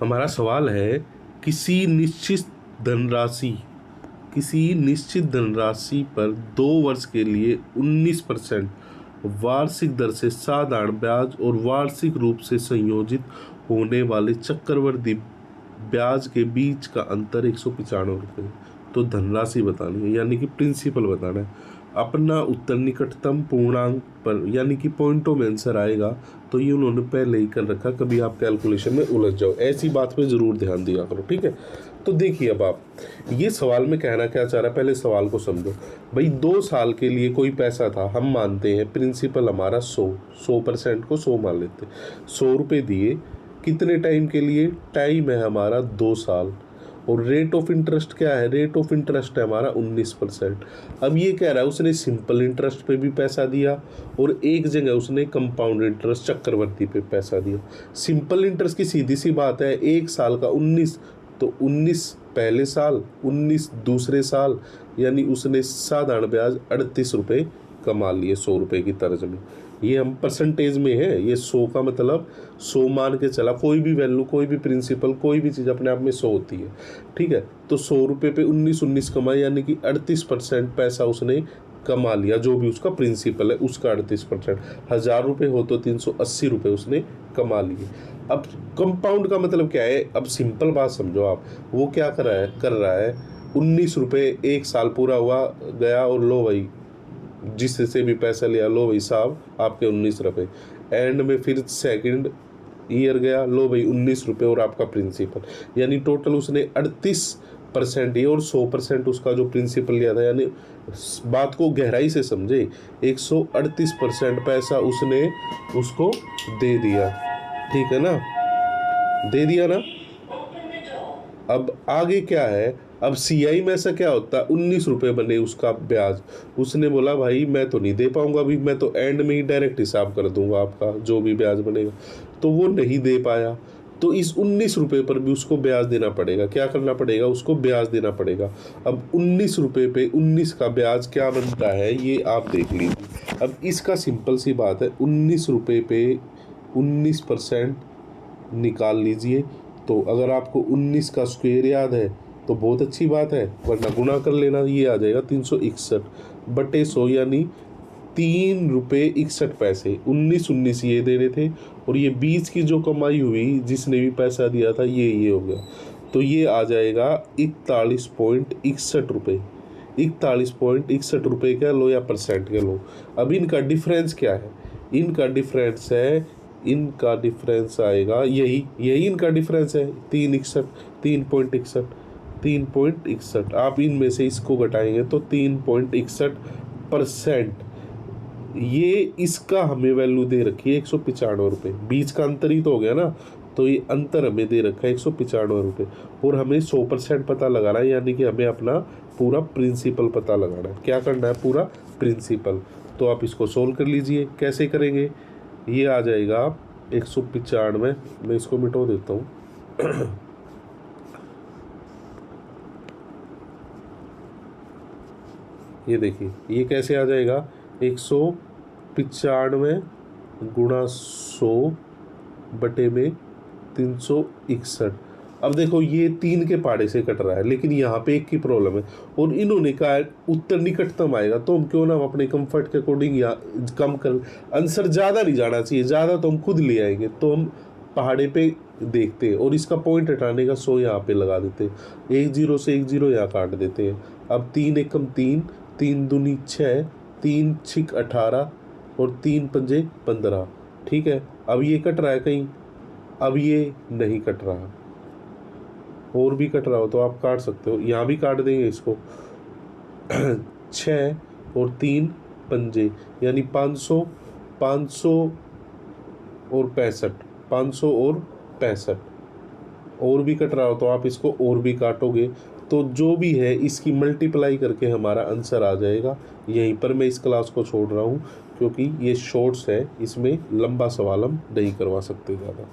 हमारा सवाल है किसी निश्चित धनराशि पर 2 वर्ष के लिए 19% वार्षिक दर से साधारण ब्याज और वार्षिक रूप से संयोजित होने वाले चक्रवृद्धि ब्याज के बीच का अंतर 195 रुपये। तो धनराशि बतानी है, यानी कि प्रिंसिपल बताना है। अपना उत्तर निकटतम पूर्णांक पर यानी कि पॉइंटों में आंसर आएगा। तो ये उन्होंने पहले ही कर रखा, कभी आप कैलकुलेशन में उलझ जाओ, ऐसी बात पे ज़रूर ध्यान दिया करो, ठीक है। तो देखिए अब आप ये सवाल में कहना क्या चाह रहा है, पहले सवाल को समझो भाई। 2 साल के लिए कोई पैसा था, हम मानते हैं प्रिंसिपल हमारा 100% को 100 मान लेते, 100 रुपये दिए। कितने टाइम के लिए? टाइम है हमारा 2 साल। और रेट ऑफ इंटरेस्ट क्या है? रेट ऑफ इंटरेस्ट है हमारा 19%। अब ये कह रहा है उसने सिंपल इंटरेस्ट पे भी पैसा दिया और एक जगह उसने कंपाउंड इंटरेस्ट चक्रवृद्धि पे पैसा दिया। सिंपल इंटरेस्ट की सीधी सी बात है, 1 साल का 19, तो 19 पहले साल, 19 दूसरे साल, यानी उसने साधारण ब्याज 38 रुपये कमा लिए 100 रुपये की तर्ज में। ये हम परसेंटेज में है, ये 100 का मतलब 100 मान के चला। कोई भी वैल्यू, कोई भी प्रिंसिपल, कोई भी चीज़ अपने आप में 100 होती है, ठीक है। तो 100 रुपये पे 19 कमाए, यानी कि 38% पैसा उसने कमा लिया। जो भी उसका प्रिंसिपल है उसका 38%। 1000 रुपये हो तो 380 रुपये उसने कमा लिए। अब कंपाउंड का मतलब क्या है? अब सिंपल बात समझो आप, वो क्या कर रहा है 19 रुपये, 1 साल पूरा हुआ गया और लो भाई जिससे भी पैसा लिया, लो भाई साहब आपके 19 रुपये। एंड में फिर सेकंड ईयर गया, लो भाई 19 रुपये और आपका प्रिंसिपल, यानी टोटल उसने 38% ये और 100% उसका जो प्रिंसिपल लिया था। यानी बात को गहराई से समझे, 138% पैसा उसने उसको दे दिया, ठीक है ना, दे दिया ना। अब आगे क्या है? अब सीआई में ऐसा क्या होता है, 19 रुपये बने उसका ब्याज। उसने बोला भाई मैं तो नहीं दे पाऊंगा अभी, मैं तो एंड में ही डायरेक्ट हिसाब कर दूंगा आपका जो भी ब्याज बनेगा। तो वो नहीं दे पाया, तो इस 19 रुपये पर भी उसको ब्याज देना पड़ेगा। क्या करना पड़ेगा? उसको ब्याज देना पड़ेगा। अब 19 रुपये पे 19 का ब्याज क्या बनता है ये आप देख लीजिए। अब इसका सिंपल सी बात है, 19 रुपये पे 19% निकाल लीजिए। तो अगर आपको 19 का स्क्वायर याद है तो बहुत अच्छी बात है, वरना गुना कर लेना। ये आ जाएगा 361 बटे 100, यानी 3 रुपये 61 पैसे। 19 ये दे रहे थे और ये 20 की जो कमाई हुई जिसने भी पैसा दिया था ये हो गया। तो ये आ जाएगा 41.61 रुपये। 41.61 रुपये का लो या परसेंट के लो। अब इनका डिफरेंस क्या है? इनका डिफरेंस आएगा यही इनका डिफरेंस है 3.61। आप इनमें से इसको घटाएंगे तो 3.61%। ये इसका हमें वैल्यू दे रखी है 195 रुपये। बीच का अंतर ही तो हो गया ना, तो ये अंतर हमें दे रखा है 195 रुपये। और हमें 100% पता लगाना है, यानी कि हमें अपना पूरा प्रिंसिपल पता लगाना है। क्या करना है? पूरा प्रिंसिपल। तो आप इसको सोल्व कर लीजिए। कैसे करेंगे? ये आ जाएगा 195, मैं इसको मिटा देता हूँ। ये देखिए ये कैसे आ जाएगा, 195 गुणा 100 बटे में 361। अब देखो ये 3 के पहाड़े से कट रहा है, लेकिन यहाँ पे 1 की प्रॉब्लम है और इन्होंने कहा उत्तर निकटतम आएगा। तो हम क्यों ना अपने कंफर्ट के अकॉर्डिंग या कम कर, आंसर ज़्यादा नहीं जाना चाहिए, ज़्यादा तो हम खुद ले आएंगे। तो हम पहाड़े पे देखते हैं और इसका पॉइंट हटाने का 100 यहाँ पे लगा देते हैं। 1 0 से 1 0 यहाँ काट देते हैं। अब 3 एकम 3, 3 दूनी 6, 3 6 18 और 3 पंजे 15, ठीक है। अब ये कट रहा है कहीं, अब ये नहीं कट रहा, और भी कट रहा हो तो आप काट सकते हो, यहाँ भी काट देंगे इसको। 6 और 3 पंजे, यानी 500 और 65, 500 और 65। और भी कट रहा हो तो आप इसको और भी काटोगे, तो जो भी है इसकी मल्टीप्लाई करके हमारा आंसर आ जाएगा। यहीं पर मैं इस क्लास को छोड़ रहा हूँ क्योंकि ये शॉर्ट्स है, इसमें लंबा सवाल हम नहीं करवा सकते ज़्यादा।